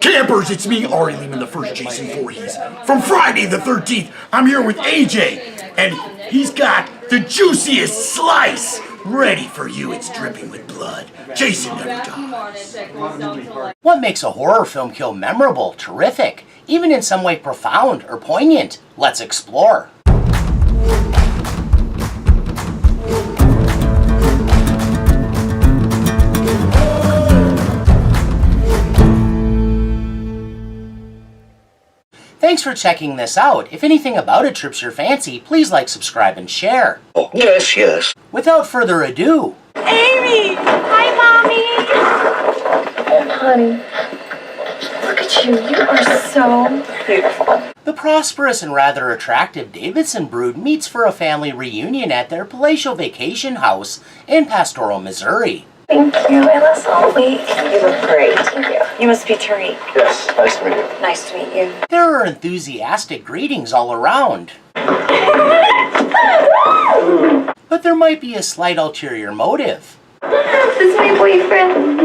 Campers, it's me, Ari Lehman, the first Jason Voorhees. From Friday the 13th, I'm here with AJ, and he's got the juiciest slice ready for you. It's dripping with blood. Jason never dies. What makes a horror film kill memorable, terrific, even in some way profound or poignant? Let's explore. Thanks for checking this out. If anything about it trips your fancy, please like, subscribe, and share. Oh, yes. Without further ado... Aimee! Hi, Mommy! Oh, honey. Look at you. You are so beautiful. The prosperous and rather attractive Davison brood meets for a family reunion at their palatial vacation house in Pastoral, Missouri. Thank you. I last all week. You look great. Thank you. You must be Tariq. Yes, nice to meet you. Nice to meet you. There are enthusiastic greetings all around. But there might be a slight ulterior motive. This is my boyfriend.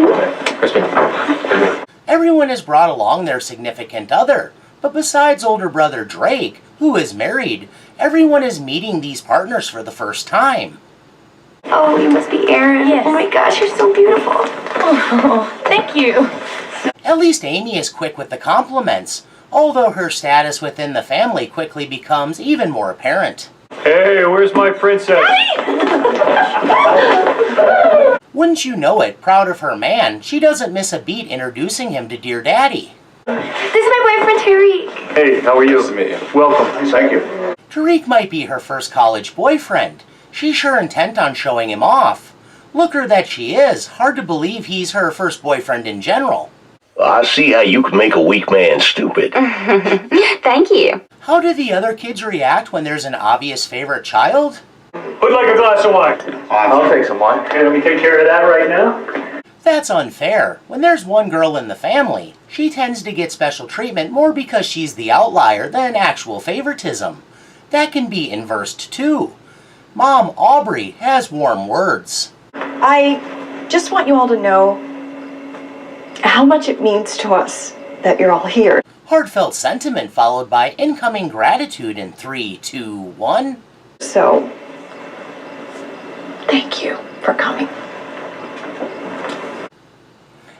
Everyone has brought along their significant other, but besides older brother Drake, who is married, everyone is meeting these partners for the first time. Oh, you must be Aaron. Yes. Oh my gosh, you're so beautiful. Oh, thank you. At least Aimee is quick with the compliments, although her status within the family quickly becomes even more apparent. Hey, where's my princess? Wouldn't you know it, proud of her man, she doesn't miss a beat introducing him to Dear Daddy. This is my boyfriend, Tariq. Hey, how are you? Nice to meet you. Welcome. Thank you. Tariq might be her first college boyfriend. She's sure intent on showing him off. Looker that she is, hard to believe he's her first boyfriend in general. I see how you can make a weak man stupid. Thank you. How do the other kids react when there's an obvious favorite child? Would like a glass of wine? I'll take some wine. Okay, let me take care of that right now. That's unfair. When there's one girl in the family, she tends to get special treatment more because she's the outlier than actual favoritism. That can be inversed too. Mom, Aubrey, has warm words. I just want you all to know how much it means to us that you're all here. Heartfelt sentiment followed by incoming gratitude in 3, 2, 1. So, thank you for coming.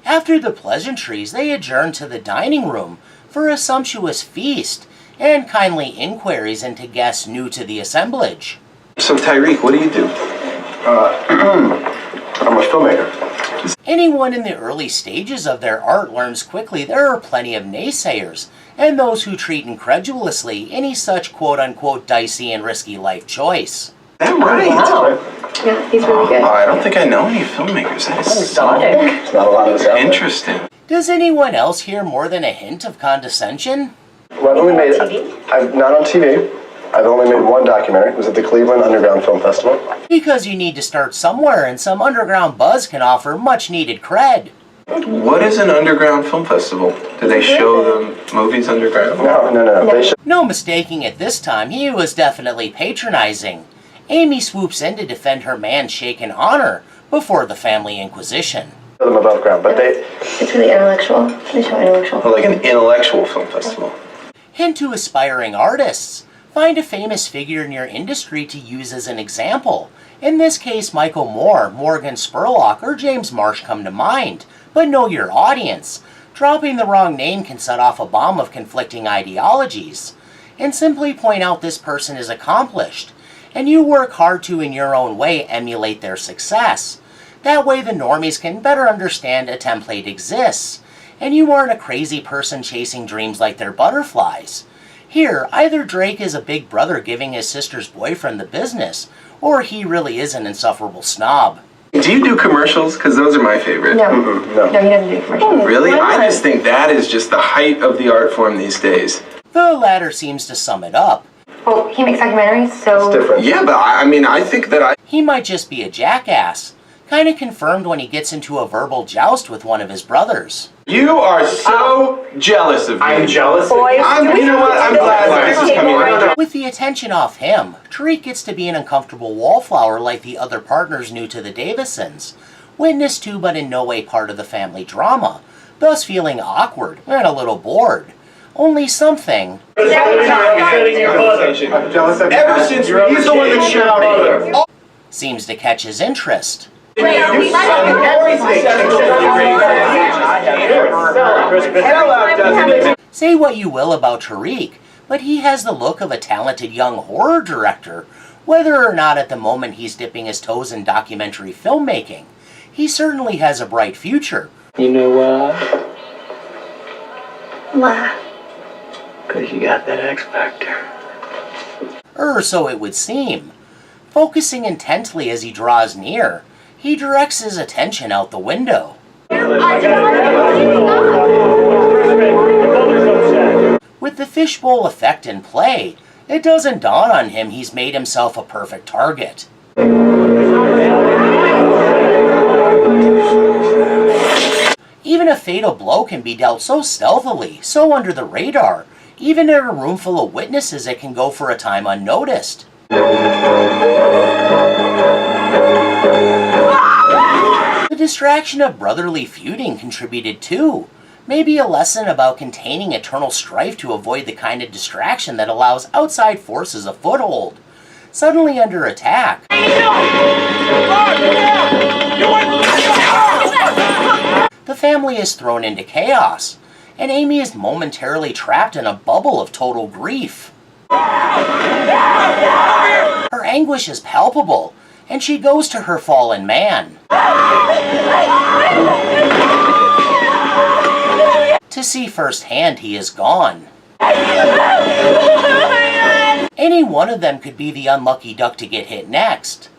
After the pleasantries, they adjourn to the dining room for a sumptuous feast and kindly inquiries into guests new to the assemblage. So Tariq, what do you do? I'm a filmmaker. Anyone in the early stages of their art learns quickly there are plenty of naysayers and those who treat incredulously any such quote-unquote dicey and risky life choice. Is that right? Wow. Yeah, he's really good. I don't think I know any filmmakers. That is so It's not a lot of this out there. interesting. Does anyone else hear more than a hint of condescension? Well, I've only made I'm not on TV. I've only made one documentary. It was at the Cleveland Underground Film Festival. Because you need to start somewhere and some underground buzz can offer much needed cred. What is an underground film festival? Do they show the movies underground? No. They should. No mistaking it this time, he was definitely patronizing. Aimee swoops in to defend her man's shaken honor before the family inquisition. Them above ground, but they. It's really intellectual. They show intellectual. Like an intellectual film festival. Hint to aspiring artists. Find a famous figure in your industry to use as an example. In this case, Michael Moore, Morgan Spurlock, or James Marsh come to mind. But know your audience. Dropping the wrong name can set off a bomb of conflicting ideologies. And simply point out this person is accomplished. And you work hard to, in your own way, emulate their success. That way the normies can better understand a template exists. And you aren't a crazy person chasing dreams like they're butterflies. Here, either Drake is a big brother giving his sister's boyfriend the business, or he really is an insufferable snob. Do you do commercials? Because those are my favorite. No. No. No, he doesn't do commercials. Really? I just think that is just the height of the art form these days. The latter seems to sum it up. Well, he makes documentaries, so... It's different. Yeah, but I mean, I think that He might just be a jackass. Kinda confirmed when he gets into a verbal joust with one of his brothers. You are so jealous of me. I'm jealous. Boys, You know what? I'm glad that this is coming out. With the attention off him, Tariq gets to be an uncomfortable wallflower like the other partners new to the Davisons. Witness to but in no way part of the family drama, thus feeling awkward and a little bored. Only something Ever since he's the one that shouted. seems to catch his interest. Say what you will about Tariq, but he has the look of a talented young horror director, whether or not at the moment he's dipping his toes in documentary filmmaking. He certainly has a bright future. You know why? Why? Because you got that X Factor. Or so it would seem. Focusing intently as he draws near, he directs his attention out the window. With the fishbowl effect in play, it doesn't dawn on him he's made himself a perfect target. Even a fatal blow can be dealt so stealthily, so under the radar. Even in a room full of witnesses, it can go for a time unnoticed. The distraction of brotherly feuding contributed too. Maybe a lesson about containing eternal strife to avoid the kind of distraction that allows outside forces a foothold. Suddenly under attack, the family is thrown into chaos, and Aimee is momentarily trapped in a bubble of total grief. Her anguish is palpable, and she goes to her fallen man to see firsthand he is gone. Any one of them could be the unlucky duck to get hit next.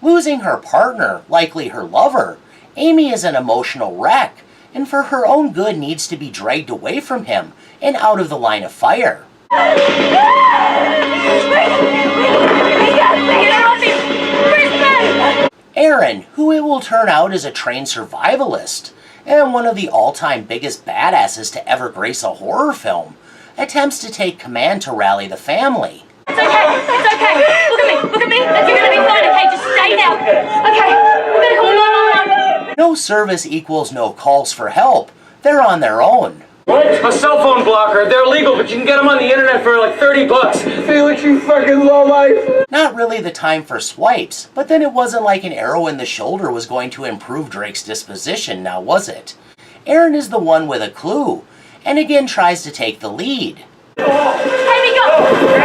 Losing her partner, likely her lover, Aimee is an emotional wreck, and for her own good needs to be dragged away from him and out of the line of fire. Aaron, who it will turn out is a trained survivalist, and one of the all-time biggest badasses to ever grace a horror film, attempts to take command to rally the family. It's okay, it's okay. Look at me, you're gonna be fine, okay? Just stay down. Okay, we're gonna call 911. No service equals no calls for help. They're on their own. What? A cell phone blocker. They're illegal, but you can get them on the internet for like $30. Felix, you fucking lowlife. Not really the time for swipes, but then it wasn't like an arrow in the shoulder was going to improve Drake's disposition, now was it? Aaron is the one with a clue, and again tries to take the lead. Aimee, go!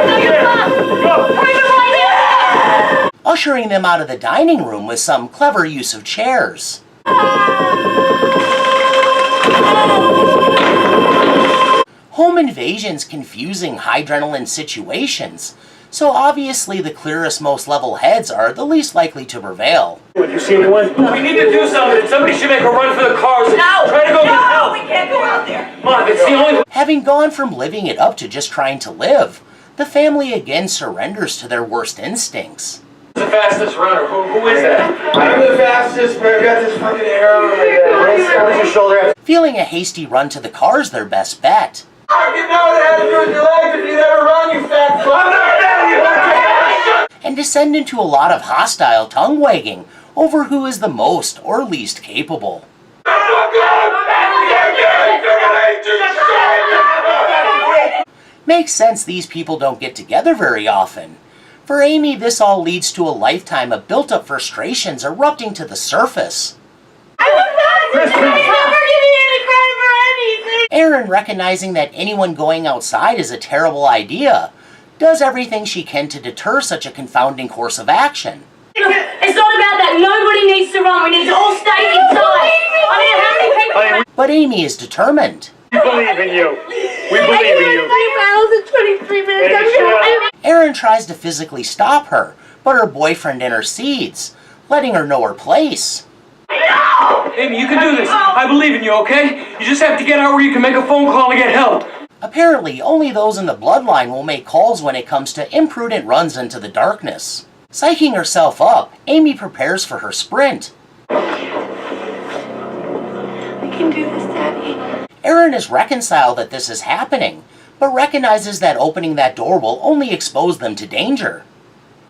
Go your car! Hurry, right here! Ushering them out of the dining room with some clever use of chairs. Home invasion's confusing high-adrenaline situations, so obviously the clearest, most level heads are the least likely to prevail. You see anyone? We need to do something. Somebody should make a run for the cars. No! Try to go get No, help. we can't go out there. Come on, it's the only. Having gone from living it up to just trying to live, the family again surrenders to their worst instincts. The fastest runner. Who is that? I'm the fastest, but I've got this fucking arrow in my head. Where's your shoulder? Feeling a hasty run to the car's their best bet. I didn't know that had to do with your legs if you never run, you fat fuck. And descend into a lot of hostile tongue-wagging over who is the most or least capable. Makes sense these people don't get together very often. For Aimee, this all leads to a lifetime of built-up frustrations erupting to the surface. Erin, recognizing that anyone going outside is a terrible idea, does everything she can to deter such a confounding course of action. It's not about that. Nobody needs to run. We need to all stay inside. I mean, how many people... But Aimee is determined. We believe in you. We believe in you. 3 minutes. Erin tries to physically stop her, but her boyfriend intercedes, letting her know her place. Aimee, you can do this. I believe in you, okay? You just have to get out where you can make a phone call and get help. Apparently, only those in the bloodline will make calls when it comes to imprudent runs into the darkness. Psyching herself up, Aimee prepares for her sprint. We can do this, Daddy. Erin is reconciled that this is happening, but recognizes that opening that door will only expose them to danger.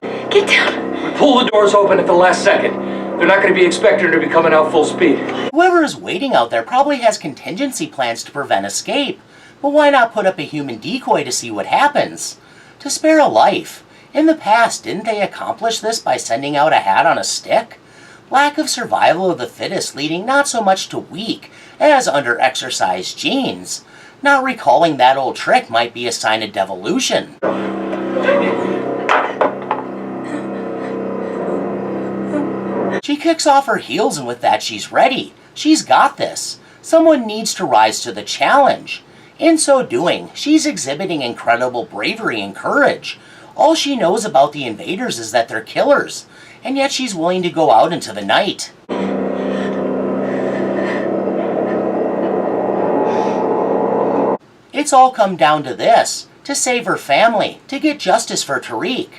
Get down. We pull the doors open at the last second. They're not going to be expecting her to be coming out full speed. Whoever is waiting out there probably has contingency plans to prevent escape, but why not put up a human decoy to see what happens? To spare a life. In the past, didn't they accomplish this by sending out a hat on a stick? Lack of survival of the fittest leading not so much to weak as under-exercised genes. Not recalling that old trick might be a sign of devolution. She kicks off her heels, and with that she's ready. She's got this. Someone needs to rise to the challenge. In so doing, she's exhibiting incredible bravery and courage. All she knows about the invaders is that they're killers, and yet she's willing to go out into the night. It's all come down to this: to save her family, to get justice for Tariq.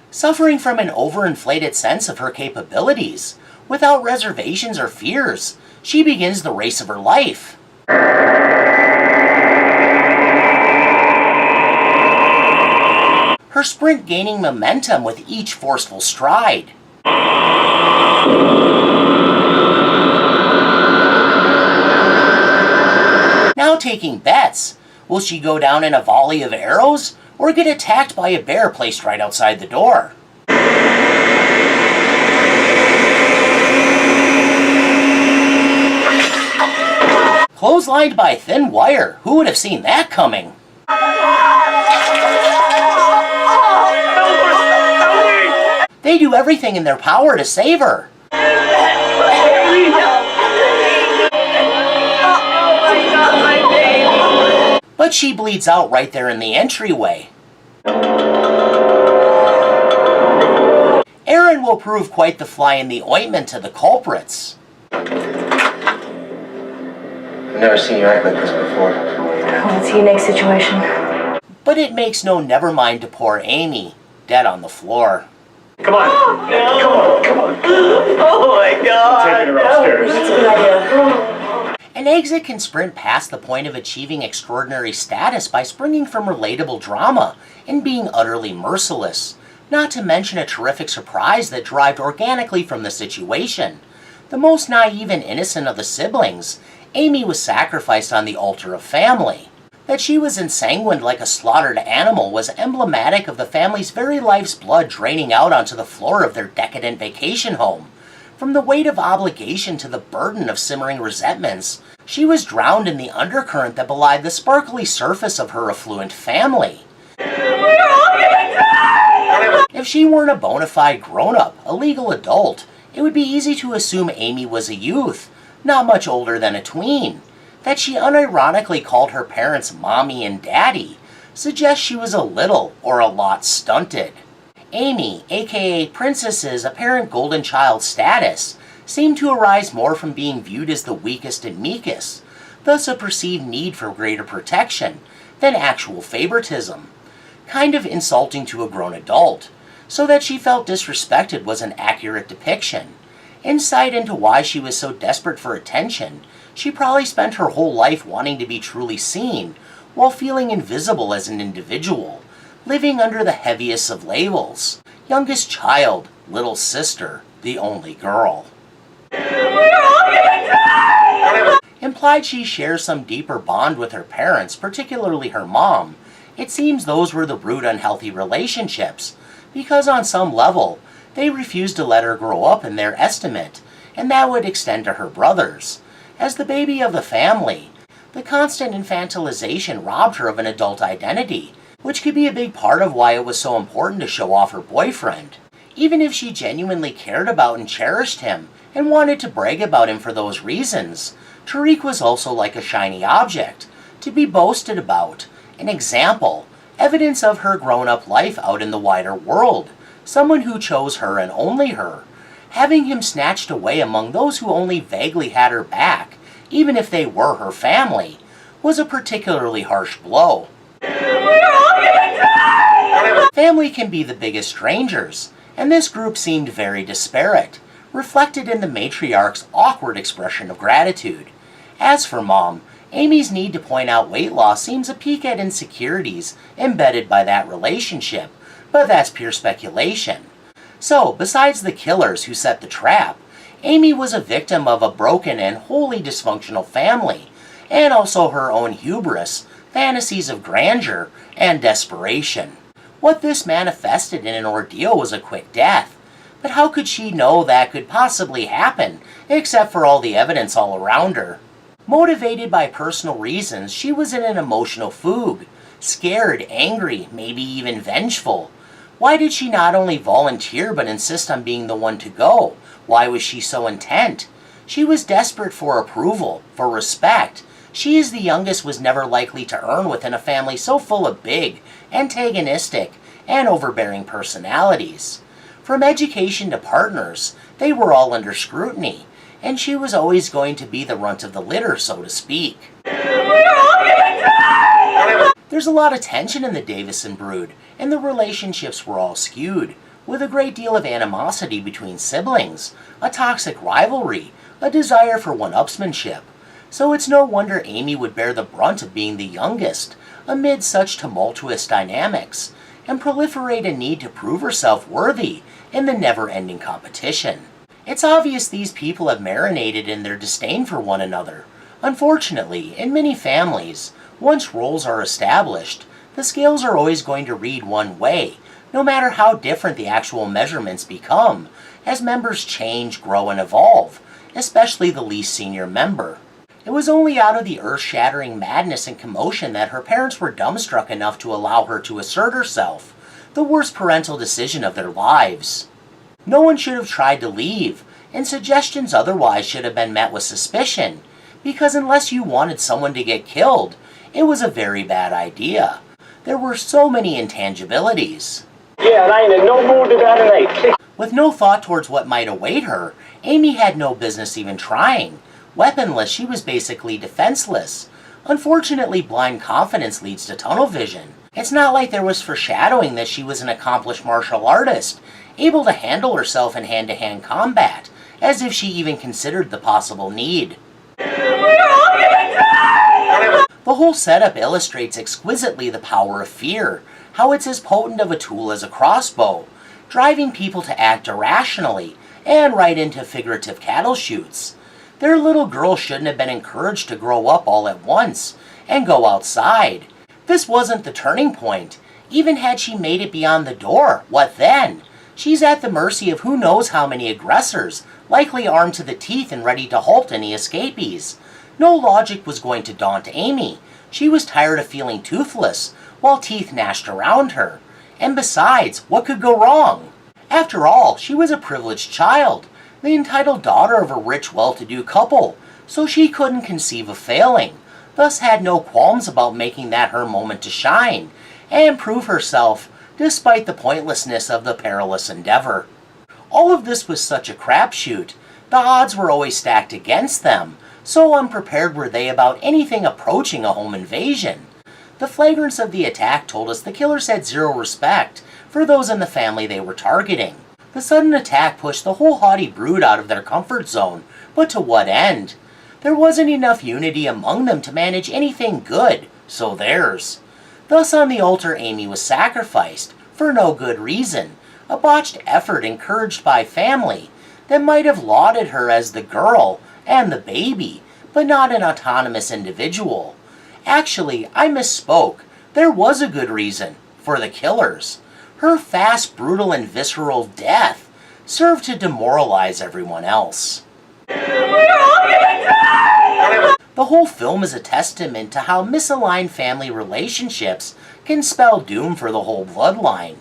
Suffering from an overinflated sense of her capabilities, without reservations or fears, she begins the race of her life. Her sprint gaining momentum with each forceful stride. Now taking bets. Will she go down in a volley of arrows, or get attacked by a bear placed right outside the door? Clotheslined by thin wire. Who would have seen that coming? They do everything in their power to save her. But she bleeds out right there in the entryway. Aaron will prove quite the fly in the ointment to the culprits. I've never seen you act like this before. Oh, it's a unique situation. But it makes no never mind to poor Aimee, dead on the floor. Come on. Come on. Oh my God! Taking her upstairs. That's a good idea. An exit can sprint past the point of achieving extraordinary status by springing from relatable drama and being utterly merciless, not to mention a terrific surprise that derived organically from the situation. The most naive and innocent of the siblings, Aimee was sacrificed on the altar of family. That she was ensanguined like a slaughtered animal was emblematic of the family's very life's blood draining out onto the floor of their decadent vacation home. From the weight of obligation to the burden of simmering resentments, she was drowned in the undercurrent that belied the sparkly surface of her affluent family. We're all gonna die! If she weren't a bona fide grown-up, a legal adult, it would be easy to assume Aimee was a youth, not much older than a tween. That she unironically called her parents mommy and daddy suggests she was a little or a lot stunted. Aimee, aka Princess's apparent golden child status, seemed to arise more from being viewed as the weakest and meekest, thus a perceived need for greater protection, than actual favoritism. Kind of insulting to a grown adult, so that she felt disrespected was an accurate depiction. Insight into why she was so desperate for attention. She probably spent her whole life wanting to be truly seen, while feeling invisible as an individual, living under the heaviest of labels. Youngest child, little sister, the only girl. We're all gonna die! Implied she shares some deeper bond with her parents, particularly her mom. It seems those were the root unhealthy relationships, because on some level, they refused to let her grow up in their estimate, and that would extend to her brothers. As the baby of the family, the constant infantilization robbed her of an adult identity, which could be a big part of why it was so important to show off her boyfriend. Even if she genuinely cared about and cherished him, and wanted to brag about him for those reasons, Tariq was also like a shiny object, to be boasted about, an example, evidence of her grown-up life out in the wider world, someone who chose her and only her. Having him snatched away among those who only vaguely had her back, even if they were her family, was a particularly harsh blow. We're all gonna die! Family can be the biggest strangers, and this group seemed very disparate, reflected in the matriarch's awkward expression of gratitude. As for Mom, Amy's need to point out weight loss seems a peek at insecurities embedded by that relationship, but that's pure speculation. So, besides the killers who set the trap, Aimee was a victim of a broken and wholly dysfunctional family, and also her own hubris, fantasies of grandeur, and desperation. What this manifested in an ordeal was a quick death, but how could she know that could possibly happen, except for all the evidence all around her? Motivated by personal reasons, she was in an emotional fugue, scared, angry, maybe even vengeful. Why did she not only volunteer but insist on being the one to go? Why was she so intent? She was desperate for approval, for respect. She as the youngest was never likely to earn within a family so full of big, antagonistic, and overbearing personalities. From education to partners, they were all under scrutiny, and she was always going to be the runt of the litter, so to speak. We're all gonna die! There's a lot of tension in the Davison brood, and the relationships were all skewed, with a great deal of animosity between siblings, a toxic rivalry, a desire for one-upsmanship. So it's no wonder Aimee would bear the brunt of being the youngest, amid such tumultuous dynamics, and proliferate a need to prove herself worthy in the never-ending competition. It's obvious these people have marinated in their disdain for one another. Unfortunately, in many families, once roles are established, the scales are always going to read one way, no matter how different the actual measurements become, as members change, grow, and evolve, especially the least senior member. It was only out of the earth-shattering madness and commotion that her parents were dumbstruck enough to allow her to assert herself, the worst parental decision of their lives. No one should have tried to leave, and suggestions otherwise should have been met with suspicion, because unless you wanted someone to get killed, it was a very bad idea. There were so many intangibilities. Yeah, and I ain't in no mood to die tonight. With no thought towards what might await her, Aimee had no business even trying. Weaponless, she was basically defenseless. Unfortunately, blind confidence leads to tunnel vision. It's not like there was foreshadowing that she was an accomplished martial artist, able to handle herself in hand-to-hand combat, as if she even considered the possible need. We're all gonna die! The whole setup illustrates exquisitely the power of fear, how it's as potent of a tool as a crossbow, driving people to act irrationally, and right into figurative cattle chutes. Their little girl shouldn't have been encouraged to grow up all at once, and go outside. This wasn't the turning point. Even had she made it beyond the door, what then? She's at the mercy of who knows how many aggressors, likely armed to the teeth and ready to halt any escapees. No logic was going to daunt Aimee. She was tired of feeling toothless, while teeth gnashed around her. And besides, what could go wrong? After all, she was a privileged child, the entitled daughter of a rich, well-to-do couple, so she couldn't conceive of failing, thus had no qualms about making that her moment to shine, and prove herself, despite the pointlessness of the perilous endeavor. All of this was such a crapshoot. The odds were always stacked against them, so unprepared were they about anything approaching a home invasion. The flagrance of the attack told us the killers had zero respect for those in the family they were targeting. The sudden attack pushed the whole haughty brood out of their comfort zone, but to what end? There wasn't enough unity among them to manage anything good, so theirs. Thus on the altar Aimee was sacrificed, for no good reason, a botched effort encouraged by family that might have lauded her as the girl and the baby, but not an autonomous individual. Actually, I misspoke. There was a good reason, for the killers. Her fast, brutal, and visceral death served to demoralize everyone else. We're all gonna die! The whole film is a testament to how misaligned family relationships can spell doom for the whole bloodline.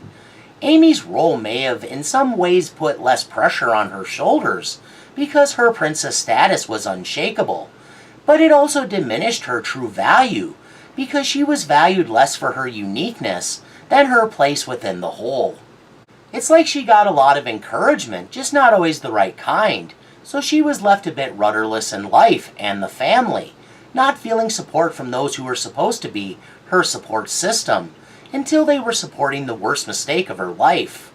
Aimee's role may have in some ways put less pressure on her shoulders because her princess status was unshakable, but it also diminished her true value because she was valued less for her uniqueness than her place within the whole. It's like she got a lot of encouragement, just not always the right kind, so she was left a bit rudderless in life and the family, not feeling support from those who were supposed to be her support system, until they were supporting the worst mistake of her life.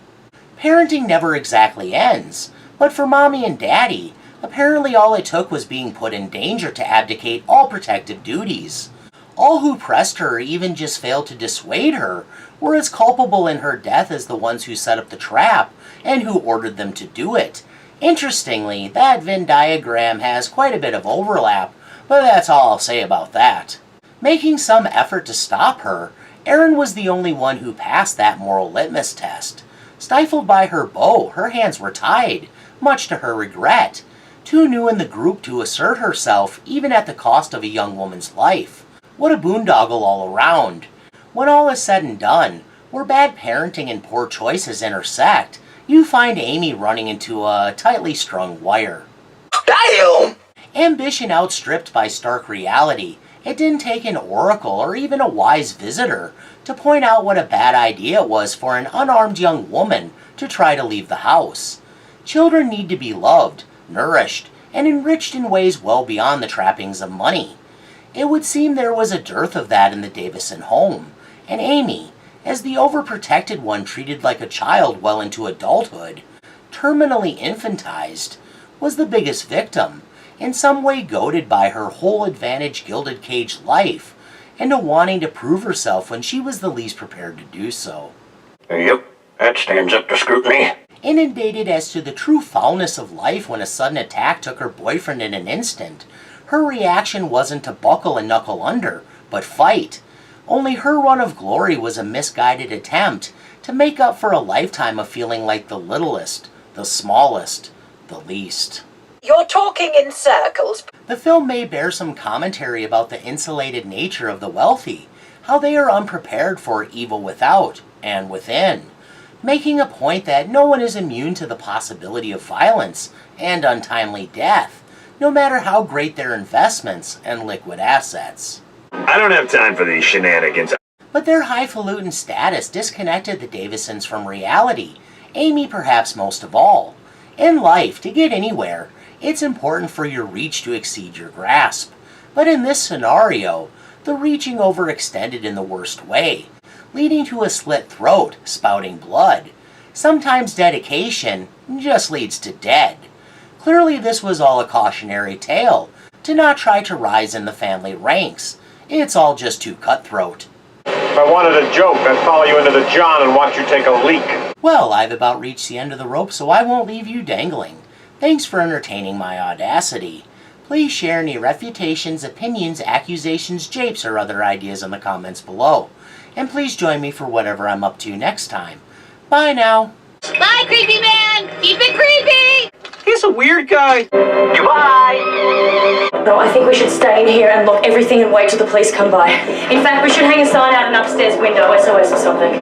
Parenting never exactly ends, but for Mommy and Daddy, Apparently all it took was being put in danger to abdicate all protective duties. All who pressed her or even just failed to dissuade her were as culpable in her death as the ones who set up the trap and who ordered them to do it. Interestingly, that Venn diagram has quite a bit of overlap, but that's all I'll say about that. Making some effort to stop her, Erin was the only one who passed that moral litmus test. Stifled by her beau, her hands were tied, much to her regret. Too new in the group to assert herself, even at the cost of a young woman's life. What a boondoggle all around. When all is said and done, where bad parenting and poor choices intersect, you find Aimee running into a tightly strung wire. Damn! Ambition outstripped by stark reality, it didn't take an oracle or even a wise visitor to point out what a bad idea it was for an unarmed young woman to try to leave the house. Children need to be loved, nourished, and enriched in ways well beyond the trappings of money. It would seem there was a dearth of that in the Davison home, and Aimee, as the overprotected one treated like a child well into adulthood, terminally infantized, was the biggest victim, in some way goaded by her whole advantage gilded cage life, into wanting to prove herself when she was the least prepared to do so. Yep, that stands up to scrutiny. Inundated as to the true foulness of life when a sudden attack took her boyfriend in an instant, her reaction wasn't to buckle and knuckle under, but fight. Only her run of glory was a misguided attempt to make up for a lifetime of feeling like the littlest, the smallest, the least. You're talking in circles. The film may bear some commentary about the insulated nature of the wealthy, how they are unprepared for evil without and within, making a point that no one is immune to the possibility of violence and untimely death, no matter how great their investments and liquid assets. I don't have time for these shenanigans. But their highfalutin status disconnected the Davisons from reality, Aimee perhaps most of all. In life, to get anywhere, it's important for your reach to exceed your grasp. But in this scenario, the reaching overextended in the worst way, leading to a slit throat, spouting blood. Sometimes dedication just leads to dead. Clearly this was all a cautionary tale, to not try to rise in the family ranks. It's all just too cutthroat. If I wanted a joke, I'd follow you into the John and watch you take a leak. Well, I've about reached the end of the rope, so I won't leave you dangling. Thanks for entertaining my audacity. Please share any refutations, opinions, accusations, japes, or other ideas in the comments below. And please join me for whatever I'm up to next time. Bye now. Bye, creepy man! Keep it creepy! He's a weird guy. Goodbye. No, I think we should stay in here and lock everything and wait till the police come by. In fact, we should hang a sign out an upstairs window, SOS or something.